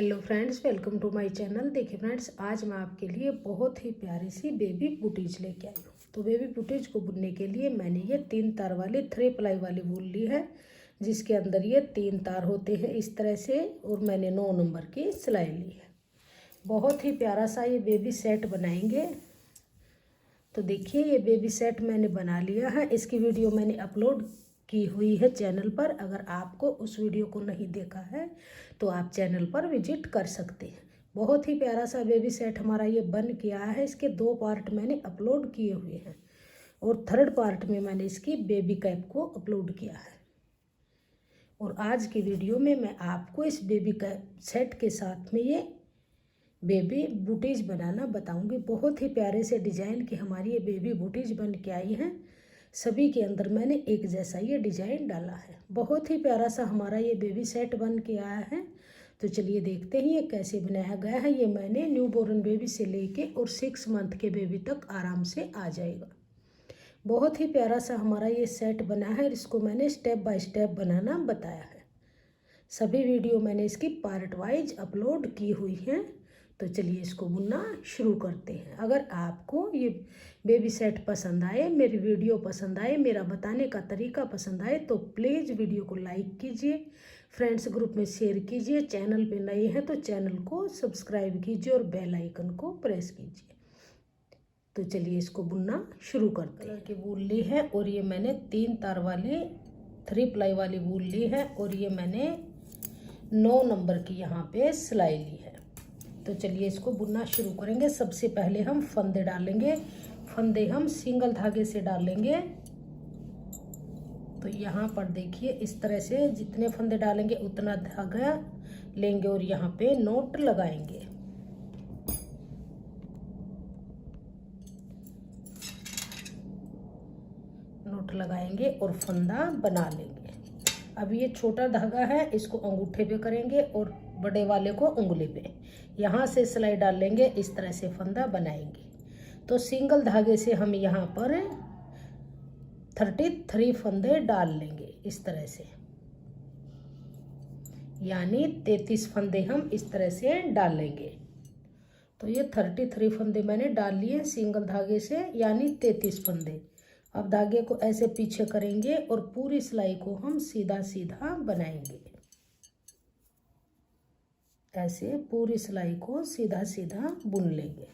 Hello friends, welcome to my channel. देखिए friends, आज मैं आपके लिए बहुत ही प्यारी सी बेबी बूटीज लेके आई हूँ। तो बेबी बूटीज को बुनने के लिए मैंने ये 3 तार वाली 3 प्लाई वाली वूल ली है, जिसके अंदर ये 3 तार होते हैं इस तरह से, और मैंने 9 नंबर की सिलाई ली है। बहुत ही प्यारा सा ये बेबी सेट बनाएंगे। तो देखिए, ये बेबी सेट मैंने बना लिया है। इसकी वीडियो मैंने अपलोड की हुई है चैनल पर। अगर आपको उस वीडियो को नहीं देखा है तो आप चैनल पर विजिट कर सकते हैं। बहुत ही प्यारा सा बेबी सेट हमारा ये बन के आया है। इसके 2 पार्ट मैंने अपलोड किए हुए हैं और 3rd पार्ट में मैंने इसकी बेबी कैप को अपलोड किया है। और आज की वीडियो में मैं आपको इस बेबी कैप सेट के साथ में ये बेबी बूटीज बनाना बताऊंगी। बहुत ही प्यारे से डिजाइन की हमारी ये बेबी बूटीज बन के आई हैं। सभी के अंदर मैंने एक जैसा ये डिजाइन डाला है। बहुत ही प्यारा सा हमारा ये बेबी सेट बन के आया है। तो चलिए देखते हैं ये कैसे बनाया गया है। ये मैंने न्यू बोर्न बेबी से लेके और 6 मंथ के बेबी तक आराम से आ जाएगा। बहुत ही प्यारा सा हमारा ये सेट बना है। इसको मैंने स्टेप बाय स्टेप बनाना बताया है। सभी वीडियो मैंने इसकी पार्ट वाइज अपलोड की हुई हैं। तो चलिए इसको बुनना शुरू करते हैं। अगर आपको ये बेबी सेट पसंद आए, मेरी वीडियो पसंद आए, मेरा बताने का तरीका पसंद आए, तो प्लीज़ वीडियो को लाइक कीजिए, फ्रेंड्स ग्रुप में शेयर कीजिए। चैनल पे नए हैं तो चैनल को सब्सक्राइब कीजिए और बेल आइकन को प्रेस कीजिए। तो चलिए इसको बुनना शुरू करते हैं। कलर की वूल ली है और ये मैंने 3 तार वाली 3 प्लाई वाली वूल ली है और ये मैंने 9 नंबर की यहाँ पे सिलाई ली है। तो चलिए इसको बुनना शुरू करेंगे। सबसे पहले हम फंदे डालेंगे। फंदे हम सिंगल धागे से डालेंगे। तो यहाँ पर देखिए इस तरह से जितने फंदे डालेंगे उतना धागा लेंगे और यहाँ पे नोट लगाएंगे। नोट लगाएंगे और फंदा बना लेंगे। अब ये छोटा धागा है, इसको अंगूठे पे करेंगे और बड़े वाले को उंगली पे। यहाँ से सिलाई डाल लेंगे, इस तरह से फंदा बनाएंगे। तो सिंगल धागे से हम यहाँ पर 33 फंदे डाल लेंगे इस तरह से, यानी 33 फंदे हम इस तरह से डालेंगे। तो ये 33 फंदे मैंने डाल लिए सिंगल धागे से, यानी 33 फंदे। अब धागे को ऐसे पीछे करेंगे और पूरी सिलाई को हम सीधा सीधा बनाएंगे। ऐसे पूरी सिलाई को सीधा सीधा बुन लेंगे।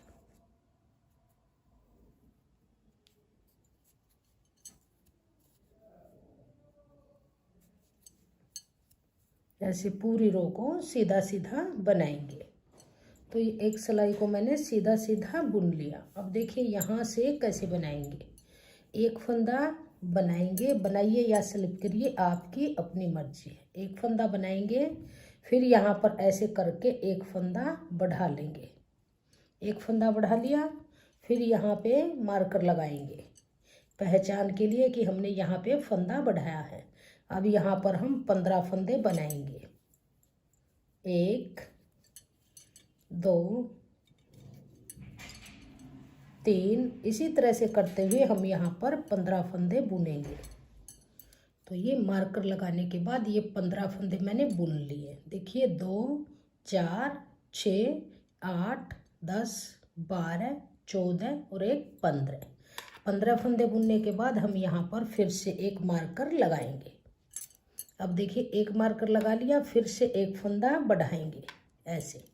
ऐसे पूरी रो को सीधा सीधा बनाएंगे। तो ये एक सिलाई को मैंने सीधा सीधा बुन लिया। अब देखिए यहाँ से कैसे बनाएंगे। एक फंदा बनाएंगे, बनाइए या स्लिप करिए, आपकी अपनी मर्जी है। एक फंदा बनाएंगे, फिर यहाँ पर ऐसे करके एक फंदा बढ़ा लेंगे। एक फंदा बढ़ा लिया, फिर यहाँ पे मार्कर लगाएंगे पहचान के लिए कि हमने यहाँ पे फंदा बढ़ाया है। अब यहाँ पर हम 15 फंदे बनाएंगे। 1 2 3, इसी तरह से करते हुए हम यहाँ पर 15 फंदे बुनेंगे। तो ये मार्कर लगाने के बाद ये 15 फंदे मैंने बुन लिए। देखिए 2 4 6 8 10 12 14 और एक 15 फंदे बुनने के बाद हम यहाँ पर फिर से एक मार्कर लगाएंगे। अब देखिए एक मार्कर लगा लिया, फिर से एक फंदा बढ़ाएंगे ऐसे,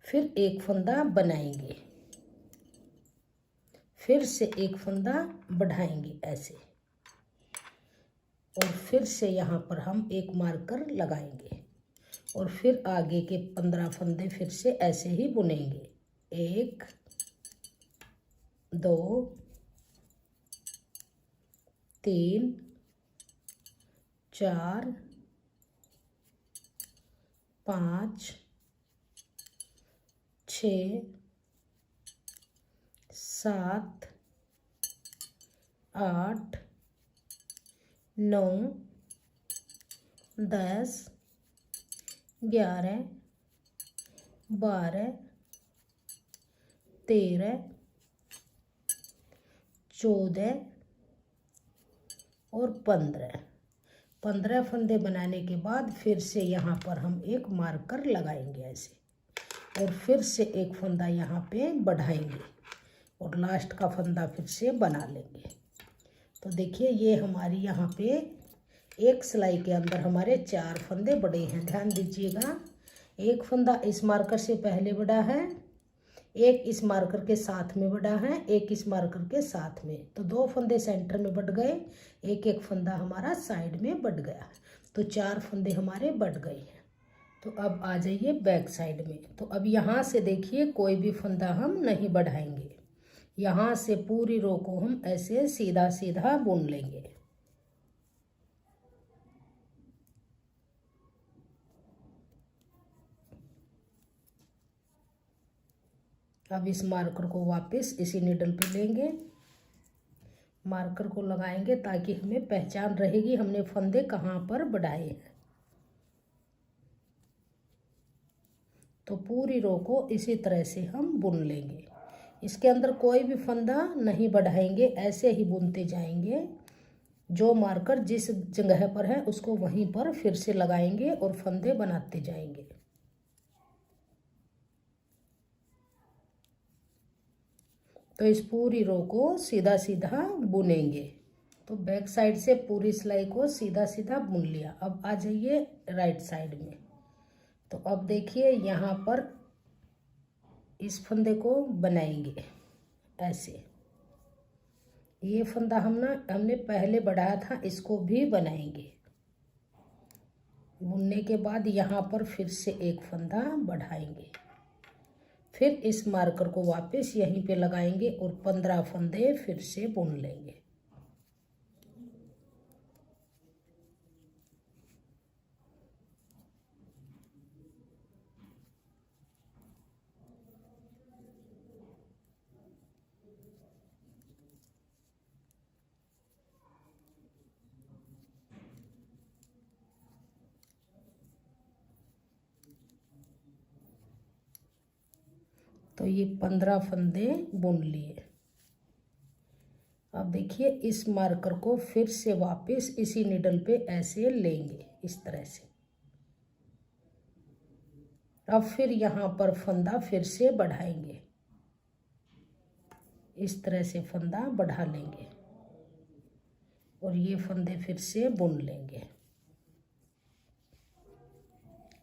फिर एक फंदा बनाएंगे, फिर से एक फंदा बढ़ाएंगे ऐसे, और फिर से यहाँ पर हम एक मार्कर लगाएंगे और फिर आगे के 15 फंदे फिर से ऐसे ही बुनेंगे। 1 2 3 4 5 6 7 8 9 10 11 12 13 14 और 15 फंदे बनाने के बाद फिर से यहाँ पर हम एक मार्कर लगाएंगे ऐसे। और फिर से एक फंदा यहाँ पे बढ़ाएंगे और लास्ट का फंदा फिर से बना लेंगे। तो देखिए ये हमारी यहाँ पे एक सिलाई के अंदर हमारे 4 फंदे बड़े हैं। ध्यान दीजिएगा, एक फंदा इस मार्कर से पहले बढ़ा है, एक इस मार्कर के साथ में बढ़ा है, एक इस मार्कर के साथ में, तो 2 फंदे सेंटर में बढ़ गए, एक एक फंदा हमारा साइड में बढ़ गया, तो 4 फंदे हमारे बढ़ गए हैं। तो अब आ जाइए बैक साइड में। तो अब यहाँ से देखिए कोई भी फंदा हम नहीं बढ़ाएंगे, यहाँ से पूरी रो को हम ऐसे सीधा सीधा बुन लेंगे। अब इस मार्कर को वापस इसी नीडल पे लेंगे, मार्कर को लगाएंगे ताकि हमें पहचान रहेगी हमने फंदे कहाँ पर बढ़ाए हैं। तो पूरी रो को इसी तरह से हम बुन लेंगे, इसके अंदर कोई भी फंदा नहीं बढ़ाएंगे, ऐसे ही बुनते जाएंगे। जो मार्कर जिस जगह पर है उसको वहीं पर फिर से लगाएंगे और फंदे बनाते जाएंगे। तो इस पूरी रो को सीधा सीधा बुनेंगे। तो बैक साइड से पूरी सिलाई को सीधा सीधा बुन लिया। अब आ जाइए राइट साइड में। तो अब देखिए यहाँ पर इस फंदे को बनाएंगे ऐसे, ये फंदा हमने पहले बढ़ाया था, इसको भी बनाएंगे। बुनने के बाद यहाँ पर फिर से एक फंदा बढ़ाएंगे, फिर इस मार्कर को वापस यहीं पे लगाएंगे और 15 फंदे फिर से बुन लेंगे। तो ये 15 फंदे बुन लिए। अब देखिए इस मार्कर को फिर से वापस इसी नीडल पे ऐसे लेंगे इस तरह से। अब फिर यहाँ पर फंदा फिर से बढ़ाएंगे, इस तरह से फंदा बढ़ा लेंगे और ये फंदे फिर से बुन लेंगे।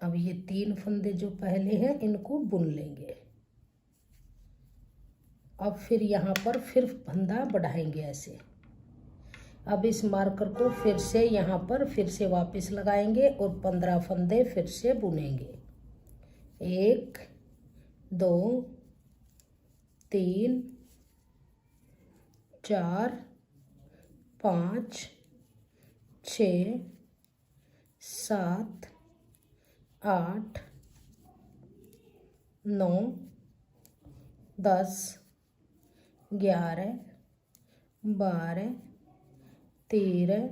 अब ये 3 फंदे जो पहले हैं इनको बुन लेंगे। अब फिर यहाँ पर फिर फंदा बढ़ाएंगे ऐसे। अब इस मार्कर को फिर से यहाँ पर फिर से वापस लगाएंगे और 15 फंदे फिर से बुनेंगे। 1 2 3 4 5 6 7 8 9 10 11 12 13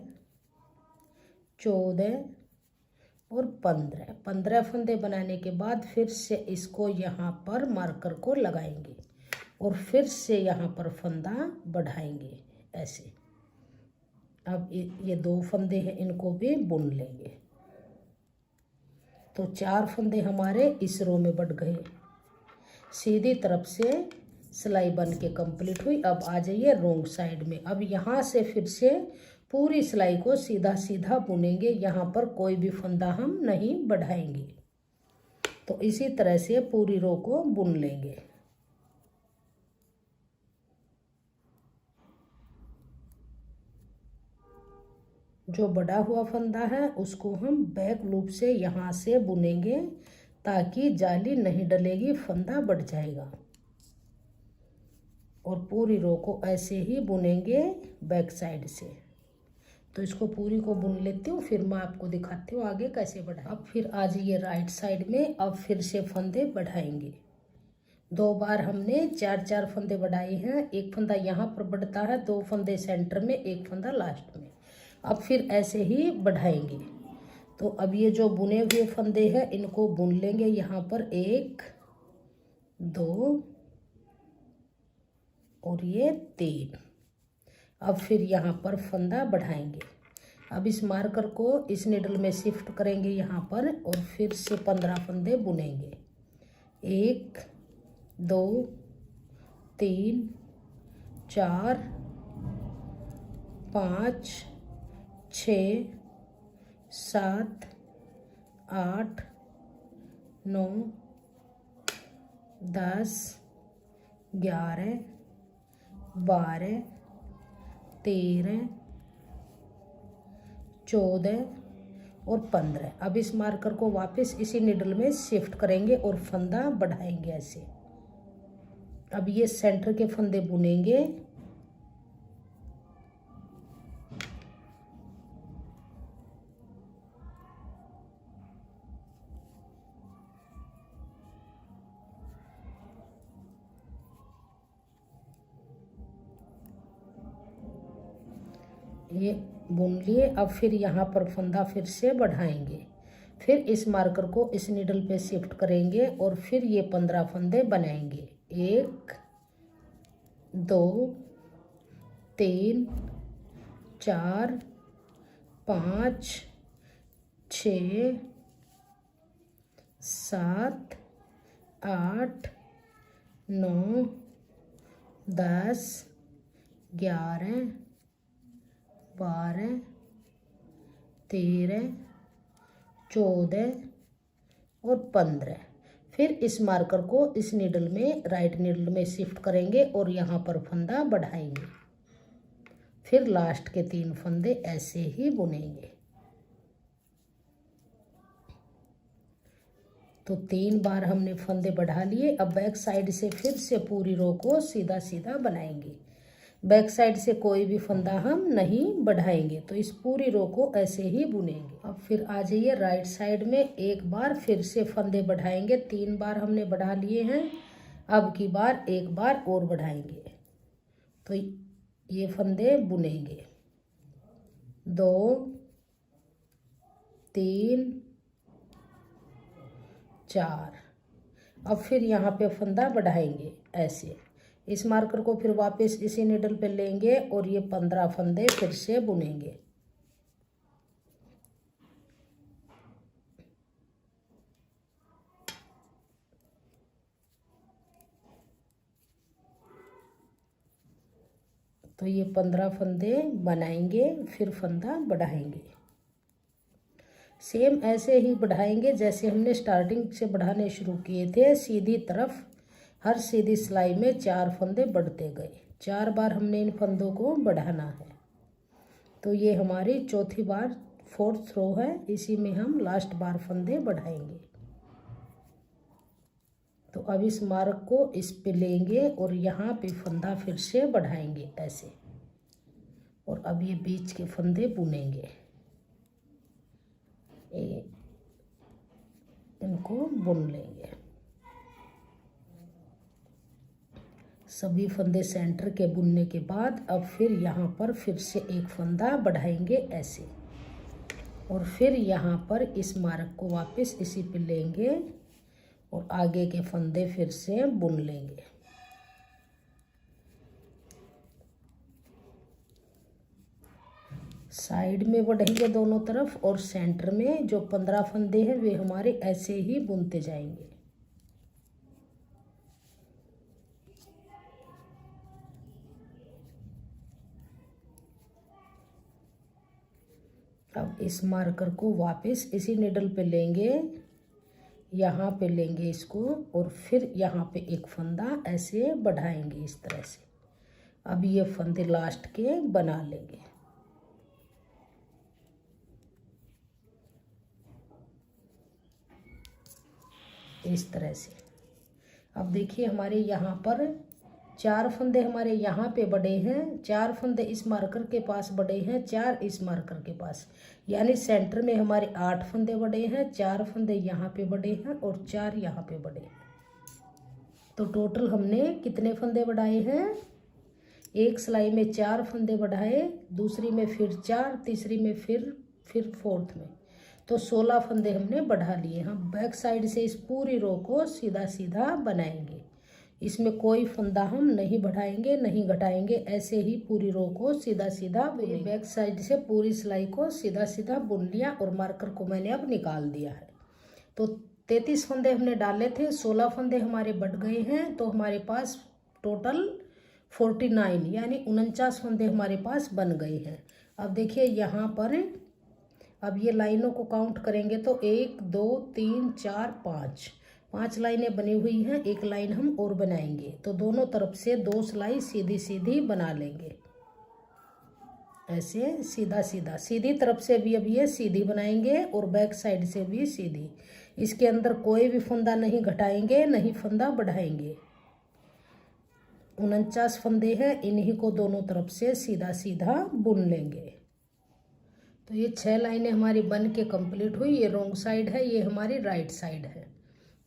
14 और 15 फंदे बनाने के बाद फिर से इसको यहाँ पर मार्कर को लगाएंगे और फिर से यहाँ पर फंदा बढ़ाएंगे ऐसे। अब ये 2 फंदे हैं, इनको भी बुन लेंगे। तो 4 फंदे हमारे इस रो में बढ़ गए, सीधी तरफ से सिलाई बन के कंप्लीट हुई। अब आ जाइए रोंग साइड में। अब यहाँ से फिर से पूरी सिलाई को सीधा सीधा बुनेंगे, यहाँ पर कोई भी फंदा हम नहीं बढ़ाएंगे। तो इसी तरह से पूरी रो को बुन लेंगे। जो बड़ा हुआ फंदा है उसको हम बैक लूप से यहाँ से बुनेंगे ताकि जाली नहीं डलेगी, फंदा बढ़ जाएगा। और पूरी रो को ऐसे ही बुनेंगे बैक साइड से। तो इसको पूरी को बुन लेती हूँ, फिर मैं आपको दिखाती हूँ आगे कैसे बढ़ाएं। अब फिर आ जाइए राइट साइड में। अब फिर से फंदे बढ़ाएंगे। 2 बार हमने 4 फंदे बढ़ाए हैं। एक फंदा यहाँ पर बढ़ता है, 2 फंदे सेंटर में, एक फंदा लास्ट में। अब फिर ऐसे ही बढ़ाएंगे। तो अब ये जो बुने हुए फंदे हैं इनको बुन लेंगे यहाँ पर 1 2 और ये 3। अब फिर यहाँ पर फंदा बढ़ाएंगे। अब इस मार्कर को इस निडल में शिफ्ट करेंगे यहाँ पर और फिर से 15 फंदे बुनेंगे। 1 2 3 4 5 6 7 8 9 10 11 12 13 14 और 15। अब इस मार्कर को वापस इसी निडल में शिफ्ट करेंगे और फंदा बढ़ाएंगे ऐसे। अब ये सेंटर के फंदे बुनेंगे। ये बुन लिए। अब फिर यहाँ पर फंदा फिर से बढ़ाएंगे। फिर इस मार्कर को इस निडल पे शिफ्ट करेंगे और फिर ये 15 फंदे बनाएंगे। 1 2 3 4 5 6 7 8 9 10 11 12 13 14 और 15। फिर इस मार्कर को इस निडल में राइट निडल में शिफ्ट करेंगे और यहाँ पर फंदा बढ़ाएंगे। फिर लास्ट के 3 फंदे ऐसे ही बुनेंगे। तो 3 बार हमने फंदे बढ़ा लिए। अब बैक साइड से फिर से पूरी रो को सीधा सीधा बनाएंगे। बैक साइड से कोई भी फंदा हम नहीं बढ़ाएंगे। तो इस पूरी रो को ऐसे ही बुनेंगे। अब फिर आ जाइए राइट साइड में। एक बार फिर से फंदे बढ़ाएंगे। 3 बार हमने बढ़ा लिए हैं। अब की बार एक बार और बढ़ाएंगे। तो ये फंदे बुनेंगे। 2 3 4। अब फिर यहाँ पे फंदा बढ़ाएंगे ऐसे। इस मार्कर को फिर वापस इसी निडल पे लेंगे और ये 15 फंदे फिर से बुनेंगे। तो ये 15 फंदे बनाएंगे, फिर फंदा बढ़ाएंगे। सेम ऐसे ही बढ़ाएंगे जैसे हमने स्टार्टिंग से बढ़ाने शुरू किए थे। सीधी तरफ हर सीधी सिलाई में 4 फंदे बढ़ते गए। 4 बार हमने इन फंदों को बढ़ाना है। तो ये हमारी चौथी बार 4th रो है। इसी में हम लास्ट बार फंदे बढ़ाएंगे। तो अब इस मार्क को इस पे लेंगे और यहाँ पे फंदा फिर से बढ़ाएंगे ऐसे। और अब ये बीच के फंदे बुनेंगे। इनको बुन लेंगे। सभी फंदे सेंटर के बुनने के बाद अब फिर यहाँ पर फिर से एक फंदा बढ़ाएंगे ऐसे। और फिर यहाँ पर इस मार्क को वापस इसी पे लेंगे और आगे के फंदे फिर से बुन लेंगे। साइड में बढ़ेंगे दोनों तरफ और सेंटर में जो 15 फंदे हैं वे हमारे ऐसे ही बुनते जाएंगे। अब इस मार्कर को वापस इसी निडल पे लेंगे, यहाँ पे लेंगे इसको और फिर यहाँ पे एक फंदा ऐसे बढ़ाएंगे इस तरह से। अब ये फंदे लास्ट के बना लेंगे इस तरह से। अब देखिए हमारे यहाँ पर 4 फंदे हमारे यहाँ पे बड़े हैं, 4 फंदे इस मार्कर के पास बड़े हैं, 4 इस मार्कर के पास, यानी सेंटर में हमारे 8 फंदे बड़े हैं, 4 फंदे यहाँ पे बड़े हैं और 4 यहाँ पे बड़े हैं। तो टोटल हमने कितने फंदे बढ़ाए हैं? एक सिलाई में 4 फंदे बढ़ाए, दूसरी में फिर 4, तीसरी में फिर 4th में, तो 16 फंदे हमने बढ़ा लिए। हम बैक साइड से इस पूरी रो को सीधा सीधा बनाएंगे। इसमें कोई फंदा हम नहीं बढ़ाएंगे, नहीं घटाएंगे, ऐसे ही पूरी रो को सीधा सीधा बुनेंगे। बैक साइड से पूरी सिलाई को सीधा सीधा बुन लिया और मार्कर को मैंने अब निकाल दिया है। तो 33 फंदे हमने डाले थे, 16 फंदे हमारे बढ़ गए हैं, तो हमारे पास टोटल 49 यानी 49 फंदे हमारे पास बन गए हैं। अब देखिए यहाँ पर अब ये लाइनों को काउंट करेंगे तो 1 2 3 4 5 लाइनें बनी हुई हैं। एक लाइन हम और बनाएंगे, तो दोनों तरफ से 2 सिलाई सीधी सीधी बना लेंगे, ऐसे सीधा सीधा। सीधी तरफ से भी अब ये सीधी बनाएंगे और बैक साइड से भी सीधी। इसके अंदर कोई भी फंदा नहीं घटाएंगे, नहीं फंदा बढ़ाएंगे। 49 फंदे हैं, इन्हीं को दोनों तरफ से सीधा सीधा बुन लेंगे। तो ये 6 लाइनें हमारी बन के कंप्लीट हुई। ये रॉन्ग साइड है, ये हमारी राइट साइड है।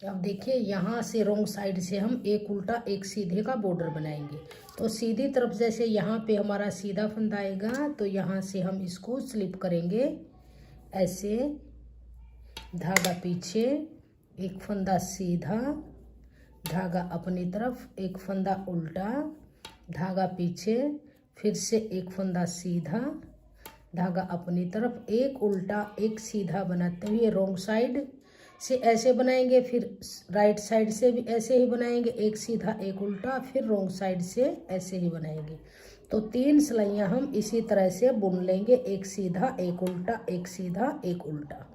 अब देखिए यहाँ से रॉन्ग साइड से हम एक उल्टा एक सीधे का बॉर्डर बनाएंगे। तो सीधी तरफ जैसे यहाँ पे हमारा सीधा फंदा आएगा, तो यहाँ से हम इसको स्लिप करेंगे ऐसे, धागा पीछे, एक फंदा सीधा, धागा अपनी तरफ, एक फंदा उल्टा, धागा पीछे, फिर से एक फंदा सीधा, धागा अपनी तरफ, एक उल्टा एक सीधा बनाते हुए रॉन्ग साइड से ऐसे बनाएंगे। फिर राइट साइड से भी ऐसे ही बनाएंगे, एक सीधा एक उल्टा, फिर रॉन्ग साइड से ऐसे ही बनाएंगे। तो 3 सिलाइयाँ हम इसी तरह से बुन लेंगे, एक सीधा एक उल्टा, एक सीधा एक उल्टा।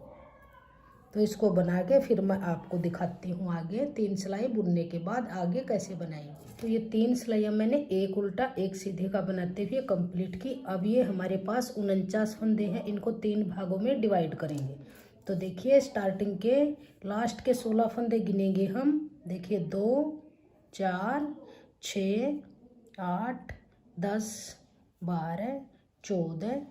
तो इसको बना के फिर मैं आपको दिखाती हूँ आगे 3 सिलाई बुनने के बाद आगे कैसे बनाएंगे। तो ये 3 सिलाइयाँ मैंने एक उल्टा एक सीधे का बनाते हुए कंप्लीट की। अब ये हमारे पास 49 फंदे हैं, इनको 3 भागों में डिवाइड करेंगे। तो देखिए स्टार्टिंग के लास्ट के 16 फंदे गिनेंगे हम। देखिए 2 4 6 8 10 12 14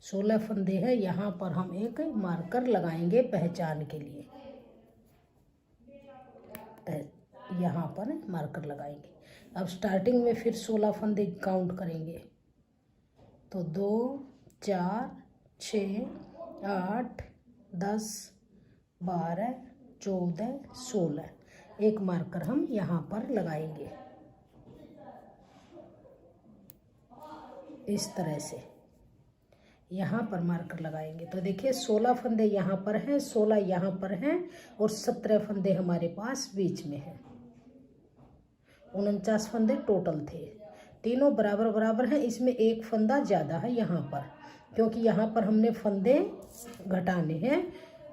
16 फंदे हैं। यहाँ पर हम एक मार्कर लगाएंगे पहचान के लिए, यहाँ पर मार्कर लगाएंगे। अब स्टार्टिंग में फिर 16 फंदे काउंट करेंगे। तो 2 4 6 8 10 12 14 16 एक मार्कर हम यहाँ पर लगाएंगे इस तरह से, यहाँ पर मार्कर लगाएंगे। तो देखिए 16 फंदे यहाँ पर हैं, 16 यहाँ पर हैं और 17 फंदे हमारे पास बीच में हैं। 49 फंदे टोटल थे, तीनों बराबर बराबर हैं। इसमें एक फंदा ज़्यादा है यहाँ पर, क्योंकि यहाँ पर हमने फंदे घटाने हैं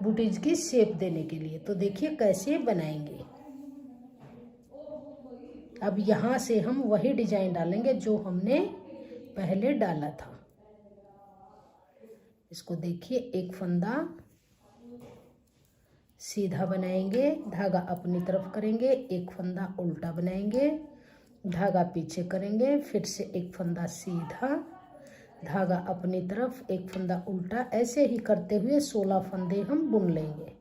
बूटीज की शेप देने के लिए। तो देखिए कैसे बनाएंगे। अब यहाँ से हम वही डिजाइन डालेंगे जो हमने पहले डाला था। इसको देखिए, एक फंदा सीधा बनाएंगे, धागा अपनी तरफ करेंगे, एक फंदा उल्टा बनाएंगे, धागा पीछे करेंगे, फिर से एक फंदा सीधा, धागा अपनी तरफ, एक फंदा उल्टा, ऐसे ही करते हुए 16 फंदे हम बुन लेंगे।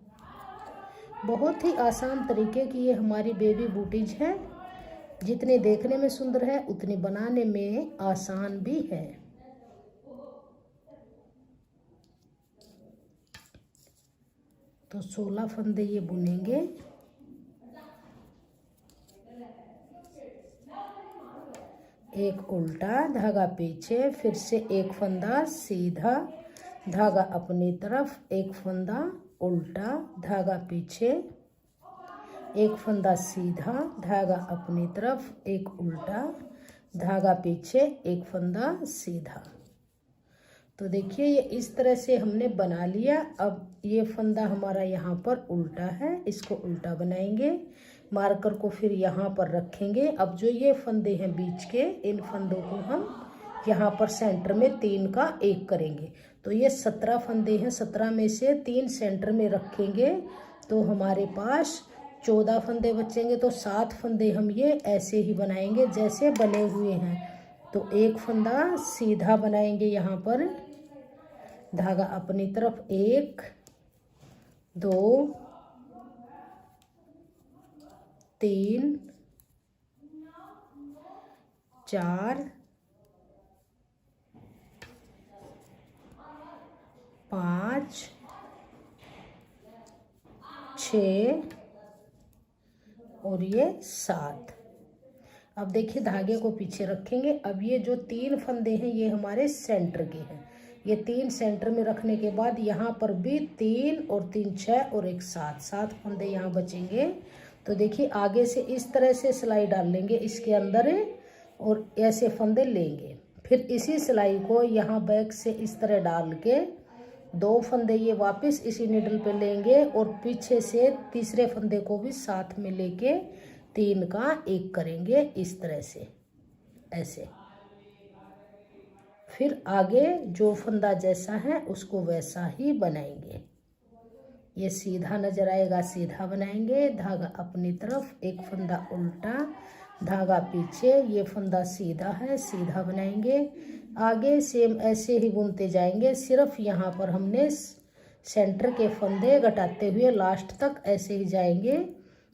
बहुत ही आसान तरीके की ये हमारी बेबी बूटीज है। जितने देखने में सुंदर है उतनी बनाने में आसान भी है। तो 16 फंदे ये बुनेंगे। एक उल्टा, धागा पीछे, फिर से एक फंदा सीधा, धागा अपनी तरफ, एक फंदा उल्टा, धागा पीछे, एक फंदा सीधा, धागा अपनी तरफ, एक उल्टा, धागा पीछे, एक फंदा सीधा। तो देखिए ये इस तरह से हमने बना लिया। अब ये फंदा हमारा यहाँ पर उल्टा है, इसको उल्टा बनाएंगे, मार्कर को फिर यहाँ पर रखेंगे। अब जो ये फंदे हैं बीच के, इन फंदों को हम यहाँ पर सेंटर में 3 का 1 करेंगे। तो ये 17 फंदे हैं, 17 में से 3 सेंटर में रखेंगे तो हमारे पास 14 फंदे बचेंगे। तो 7 फंदे हम ये ऐसे ही बनाएंगे जैसे बने हुए हैं। तो एक फंदा सीधा बनाएंगे यहाँ पर, धागा अपनी तरफ, 1 2 3 4 5 6 और ये 7। अब देखिए धागे को पीछे रखेंगे। अब ये जो 3 फंदे हैं ये हमारे सेंटर के हैं, ये 3 सेंटर में रखने के बाद यहाँ पर भी 3 और 3 6 और एक 7 फंदे यहाँ बचेंगे। तो देखिए आगे से इस तरह से सिलाई डाल लेंगे इसके अंदर और ऐसे फंदे लेंगे। फिर इसी सिलाई को यहाँ बैक से इस तरह डाल के 2 फंदे ये वापस इसी नीडल पे लेंगे और पीछे से तीसरे फंदे को भी साथ में लेके 3 का 1 करेंगे इस तरह से, ऐसे। फिर आगे जो फंदा जैसा है उसको वैसा ही बनाएंगे। ये सीधा नजर आएगा, सीधा बनाएंगे, धागा अपनी तरफ, एक फंदा उल्टा, धागा पीछे, ये फंदा सीधा है, सीधा बनाएंगे। आगे सेम ऐसे ही बुनते जाएंगे, सिर्फ यहाँ पर हमने सेंटर के फंदे घटाते हुए लास्ट तक ऐसे ही जाएंगे।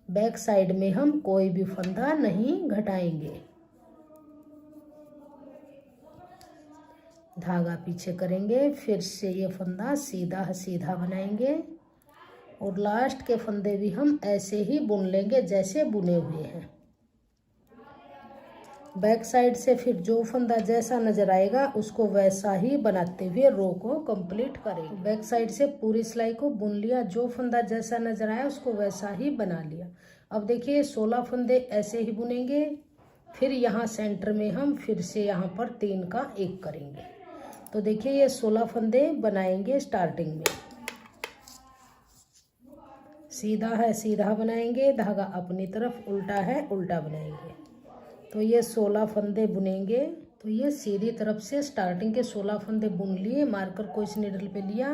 बैक साइड में हम कोई भी फंदा नहीं घटाएंगे। धागा पीछे करेंगे, फिर से ये फंदा सीधा सीधा बनाएंगे और लास्ट के फंदे भी हम ऐसे ही बुन लेंगे जैसे बुने हुए हैं। बैक साइड से फिर जो फंदा जैसा नजर आएगा उसको वैसा ही बनाते हुए रो को कंप्लीट करेंगे। बैक साइड से पूरी सिलाई को बुन लिया, जो फंदा जैसा नजर आया उसको वैसा ही बना लिया। अब देखिए 16 फंदे ऐसे ही बुनेंगे। फिर यहाँ सेंटर में हम फिर से यहाँ पर 3 का 1 करेंगे। तो देखिए ये 16 फंदे बनाएंगे। स्टार्टिंग में सीधा है, सीधा बनाएंगे, धागा अपनी तरफ, उल्टा है, उल्टा बनाएंगे। तो ये 16 फंदे बुनेंगे। तो ये सीधी तरफ से स्टार्टिंग के 16 फंदे बुन लिए, मार्कर को इस नीडल पे लिया।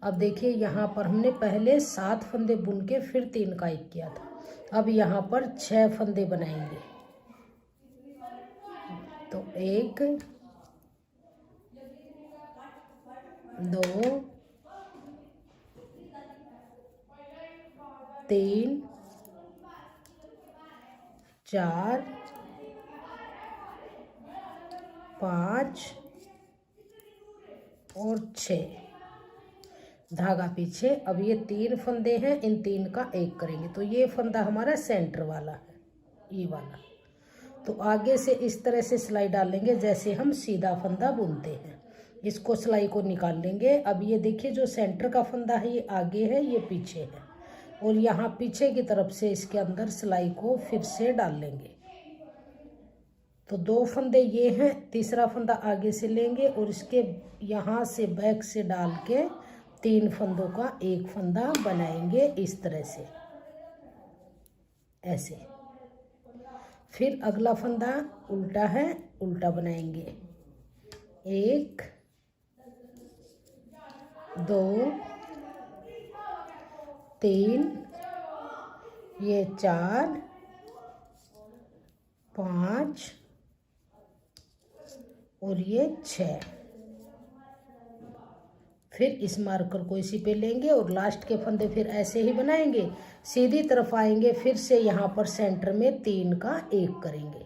अब देखिए यहाँ पर हमने पहले 7 फंदे बुन के फिर 3 का 1 किया था। अब यहाँ पर 6 फंदे बनाएंगे। तो 1 2 3 4 5 और 6, धागा पीछे। अब ये 3 फंदे हैं, इन 3 का 1 करेंगे। तो ये फंदा हमारा सेंटर वाला है, ये वाला। तो आगे से इस तरह से सिलाई डालेंगे जैसे हम सीधा फंदा बुनते हैं। इसको सिलाई को निकाल लेंगे। अब ये देखिए जो सेंटर का फंदा है ये आगे है, ये पीछे है, और यहाँ पीछे की तरफ से इसके अंदर सिलाई को फिर से डाल लेंगे। तो 2 फंदे ये हैं, तीसरा फंदा आगे से लेंगे और इसके यहाँ से बैक से डाल के 3 फंदों का 1 फंदा बनाएंगे इस तरह से, ऐसे। फिर अगला फंदा उल्टा है, उल्टा बनाएंगे। 1 2 3 ये 4 5 और ये 6। फिर इस मार्कर को इसी पे लेंगे और लास्ट के फंदे फिर ऐसे ही बनाएंगे, सीधी तरफ आएंगे, फिर से यहाँ पर सेंटर में 3 का 1 करेंगे।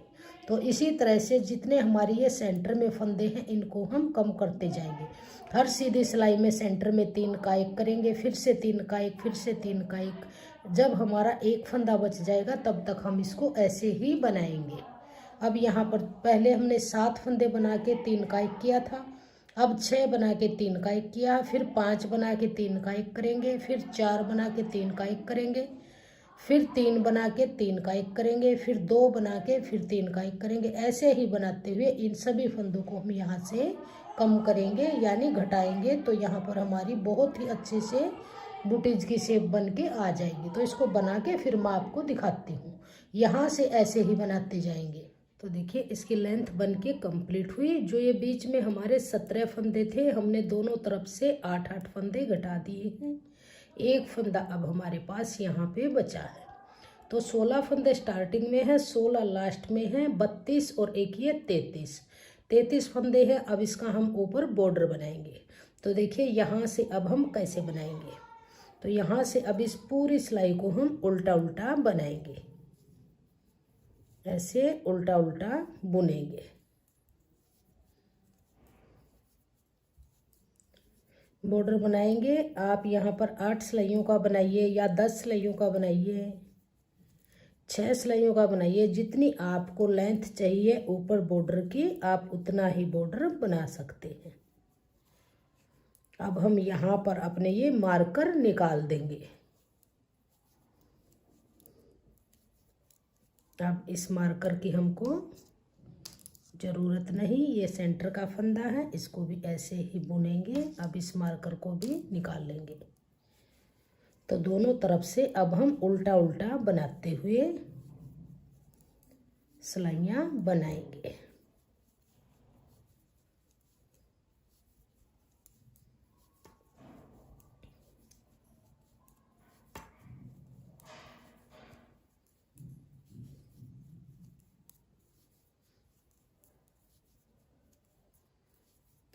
तो इसी तरह से जितने हमारी ये सेंटर में फंदे हैं इनको हम कम करते जाएंगे। हर सीधी सिलाई में सेंटर में 3 का 1 करेंगे, फिर से 3 का 1, फिर से 3 का 1। जब हमारा 1 फंदा बच जाएगा तब तक हम इसको ऐसे ही बनाएंगे। अब यहाँ पर पहले हमने 7 फंदे बना के 3 का 1 किया था, अब 6 बना के 3 का 1 किया, फिर 5 बना के 3 का 1 करेंगे, फिर 4 बना के 3 का 1 करेंगे, फिर 3 बना के 3 का 1 करेंगे, फिर 2 बना के फिर 3 का 1 करेंगे। ऐसे ही बनाते हुए इन सभी फंदों को हम यहाँ से कम करेंगे यानी घटाएंगे। तो यहाँ पर हमारी बहुत ही अच्छे से बुटीज की शेप बन के आ जाएगी। तो इसको बना के फिर मैं आपको दिखाती हूँ। यहाँ से ऐसे ही बनाते जाएंगे। तो देखिए इसकी लेंथ बन के कम्प्लीट हुई। जो ये बीच में हमारे 17 फंदे थे, हमने दोनों तरफ से 8-8 फंदे घटा दिए हैं। 1 फंदा अब हमारे पास यहाँ पे बचा है। तो 16 फंदे स्टार्टिंग में है, 16 लास्ट में है, 32 और एक ये 33 फंदे हैं। अब इसका हम ऊपर बॉर्डर बनाएंगे। तो देखिए यहाँ से अब हम कैसे बनाएंगे। तो यहाँ से अब इस पूरी सिलाई को हम उल्टा उल्टा बनाएंगे, ऐसे उल्टा उल्टा बुनेंगे। बॉर्डर बनाएंगे। आप यहाँ पर 8 सिलाइयों का बनाइए या 10 सिलाइयों का बनाइए, 6 सिलाइयों का बनाइए। जितनी आपको लेंथ चाहिए ऊपर बॉर्डर की, आप उतना ही बॉर्डर बना सकते हैं। अब हम यहाँ पर अपने ये मार्कर निकाल देंगे। अब इस मार्कर की हमको ज़रूरत नहीं, ये सेंटर का फंदा है, इसको भी ऐसे ही बुनेंगे। अब इस मार्कर को भी निकाल लेंगे। तो दोनों तरफ से अब हम उल्टा उल्टा बनाते हुए सिलाइयाँ बनाएंगे।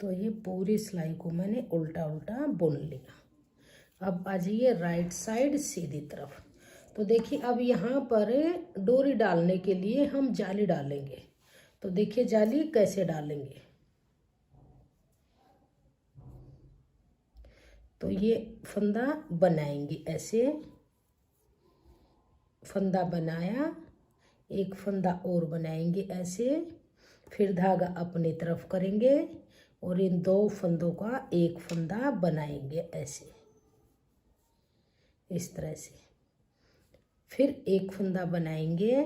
तो ये पूरी सिलाई को मैंने उल्टा उल्टा बुन लिया। अब आ जाइए राइट साइड सीधी तरफ। तो देखिए अब यहाँ पर डोरी डालने के लिए हम जाली डालेंगे। तो देखिए जाली कैसे डालेंगे। तो ये फंदा बनाएंगे, ऐसे फंदा बनाया, एक फंदा और बनाएंगे ऐसे, फिर धागा अपनी तरफ करेंगे और इन दो फंदों का एक फंदा बनाएंगे ऐसे, इस तरह से। फिर एक फंदा बनाएंगे,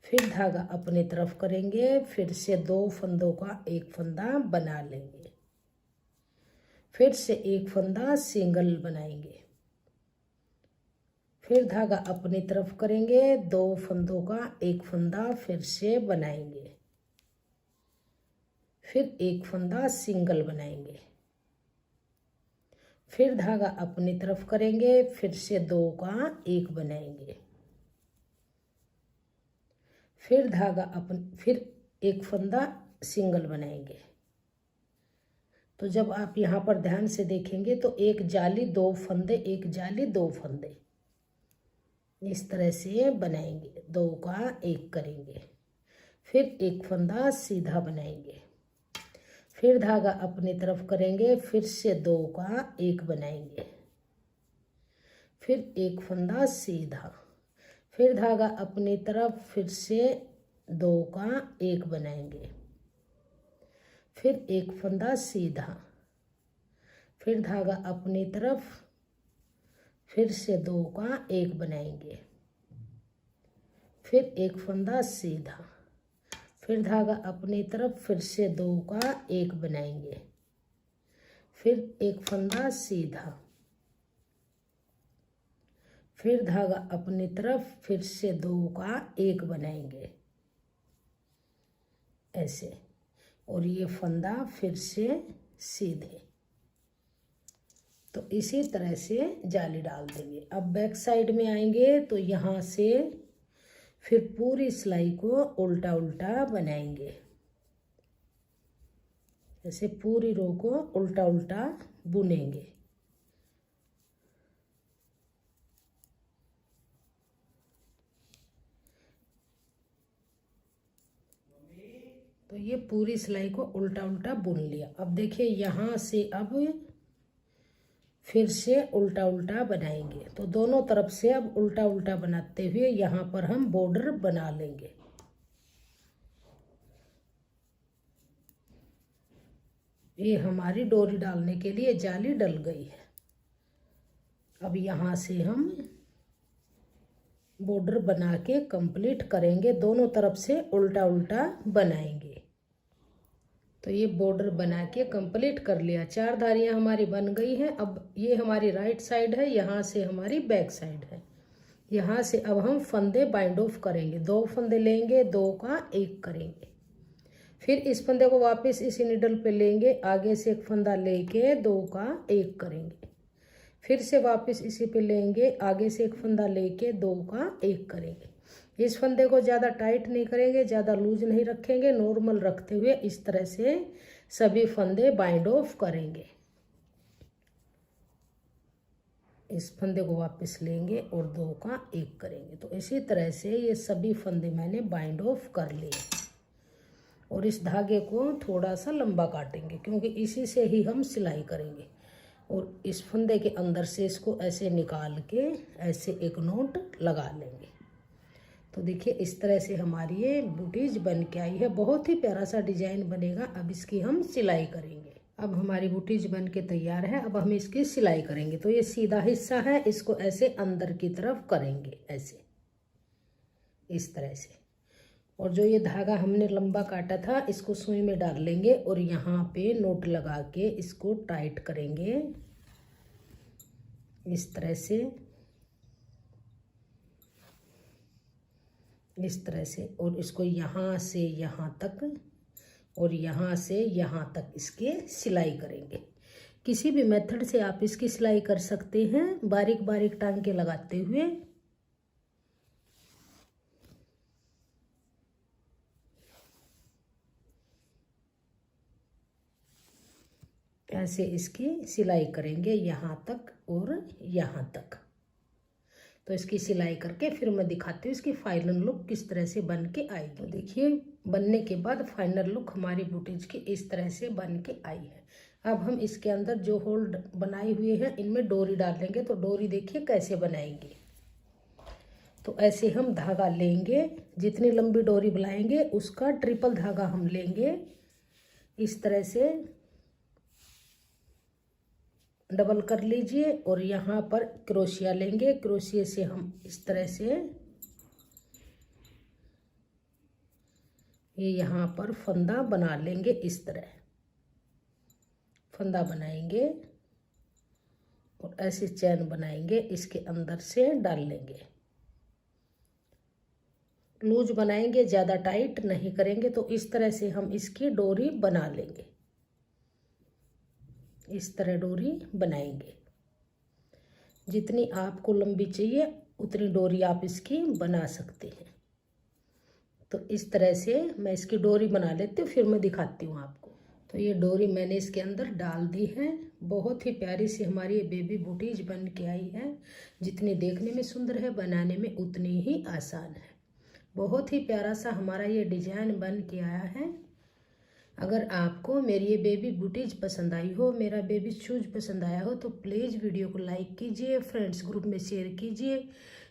फिर धागा अपनी तरफ करेंगे, फिर से दो फंदों का एक फंदा बना लेंगे, फिर से एक फंदा सिंगल बनाएंगे, फिर धागा अपनी तरफ करेंगे, दो फंदों का एक फंदा फिर से बनाएंगे, फिर एक फंदा सिंगल बनाएंगे, फिर धागा अपनी तरफ करेंगे, फिर से दो का एक बनाएंगे, फिर धागा फिर एक फंदा सिंगल बनाएंगे। तो जब आप यहाँ पर ध्यान से देखेंगे तो एक जाली दो फंदे, एक जाली दो फंदे, इस तरह से बनाएंगे, दो का एक करेंगे, फिर एक फंदा सीधा बनाएंगे, फिर धागा अपनी तरफ करेंगे, फिर से दो का एक बनाएंगे, फिर एक फंदा सीधा, फिर धागा अपनी तरफ, फिर से दो का एक बनाएंगे, फिर एक फंदा सीधा, फिर धागा अपनी तरफ, फिर से दो का एक बनाएंगे, फिर एक फंदा सीधा, फिर धागा अपनी तरफ, फिर से दो का एक बनाएंगे, फिर एक फंदा सीधा, फिर धागा अपनी तरफ, फिर से दो का एक बनाएंगे ऐसे, और ये फंदा फिर से सीधे। तो इसी तरह से जाली डाल देंगे। अब बैक साइड में आएंगे तो यहाँ से फिर पूरी सिलाई को उल्टा उल्टा बनाएंगे, ऐसे पूरी रो को उल्टा उल्टा बुनेंगे। तो ये पूरी सिलाई को उल्टा उल्टा बुन लिया। अब देखिए यहाँ से अब फिर से उल्टा उल्टा बनाएंगे। तो दोनों तरफ से अब उल्टा उल्टा बनाते हुए यहाँ पर हम बॉर्डर बना लेंगे। ये हमारी डोरी डालने के लिए जाली डल गई है। अब यहाँ से हम बॉर्डर बना के कंप्लीट करेंगे, दोनों तरफ से उल्टा उल्टा बनाएंगे। तो ये बॉर्डर बना के कंप्लीट कर लिया, चार धारियाँ हमारी बन गई हैं। अब ये हमारी राइट साइड है, यहाँ से हमारी बैक साइड है। यहाँ से अब हम फंदे बाइंड ऑफ करेंगे, दो फंदे लेंगे, दो का एक करेंगे, फिर इस फंदे को वापस इसी निडल पे लेंगे, आगे से एक फंदा लेके दो का एक करेंगे, फिर से वापस इसी पे लेंगे, आगे से एक फंदा लेके दो का एक करेंगे। इस फंदे को ज़्यादा टाइट नहीं करेंगे, ज़्यादा लूज नहीं रखेंगे, नॉर्मल रखते हुए इस तरह से सभी फंदे बाइंड ऑफ करेंगे। इस फंदे को वापस लेंगे और दो का एक करेंगे। तो इसी तरह से ये सभी फंदे मैंने बाइंड ऑफ कर लिए। और इस धागे को थोड़ा सा लंबा काटेंगे क्योंकि इसी से ही हम सिलाई करेंगे। और इस फंदे के अंदर से इसको ऐसे निकाल के ऐसे एक नोट लगा लेंगे। तो देखिए इस तरह से हमारी ये बूटीज बन के आई है। बहुत ही प्यारा सा डिजाइन बनेगा। अब इसकी हम सिलाई करेंगे। अब हमारी बूटीज बन के तैयार है। अब हम इसकी सिलाई करेंगे। तो ये सीधा हिस्सा है, इसको ऐसे अंदर की तरफ करेंगे, ऐसे इस तरह से। और जो ये धागा हमने लंबा काटा था इसको सुई में डाल लेंगे और यहाँ पे नोट लगा के इसको टाइट करेंगे इस तरह से, इस तरह से। और इसको यहाँ से यहाँ तक और यहाँ से यहाँ तक इसके सिलाई करेंगे। किसी भी मेथड से आप इसकी सिलाई कर सकते हैं, बारीक बारीक टांके लगाते हुए। ऐसे इसकी सिलाई करेंगे यहाँ तक और यहाँ तक। तो इसकी सिलाई करके फिर मैं दिखाती हूँ इसकी फाइनल लुक किस तरह से बन के आएगी। देखिए बनने के बाद फाइनल लुक हमारी बूटीज की इस तरह से बन के आई है। अब हम इसके अंदर जो होल बनाए हुए हैं इनमें डोरी डाल देंगे। तो डोरी देखिए कैसे बनाएंगे। तो ऐसे हम धागा लेंगे, जितनी लंबी डोरी बनाएंगे उसका ट्रिपल धागा हम लेंगे। इस तरह से डबल कर लीजिए और यहाँ पर क्रोशिया लेंगे। क्रोशिया से हम इस तरह से ये यहाँ पर फंदा बना लेंगे। इस तरह फंदा बनाएंगे और ऐसे चैन बनाएंगे, इसके अंदर से डाल लेंगे। लूज बनाएंगे, ज़्यादा टाइट नहीं करेंगे। तो इस तरह से हम इसकी डोरी बना लेंगे। इस तरह डोरी बनाएंगे। जितनी आपको लंबी चाहिए उतनी डोरी आप इसकी बना सकते हैं। तो इस तरह से मैं इसकी डोरी बना लेती हूँ, फिर मैं दिखाती हूँ आपको। तो ये डोरी मैंने इसके अंदर डाल दी है। बहुत ही प्यारी सी हमारी ये बेबी बूटीज बन के आई है। जितनी देखने में सुंदर है बनाने में उतनी ही आसान है। बहुत ही प्यारा सा हमारा ये डिजाइन बन के आया है। अगर आपको मेरी ये बेबी बूटीज पसंद आई हो, मेरा बेबी शूज पसंद आया हो तो प्लीज़ वीडियो को लाइक कीजिए, फ्रेंड्स ग्रुप में शेयर कीजिए।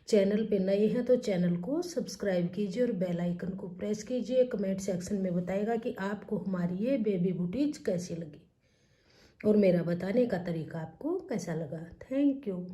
चैनल पे नए हैं तो चैनल को सब्सक्राइब कीजिए और बेल आइकन को प्रेस कीजिए। कमेंट सेक्शन में बताएगा कि आपको हमारी ये बेबी बूटीज कैसी लगी और मेरा बताने का तरीका आपको कैसा लगा। Thank you.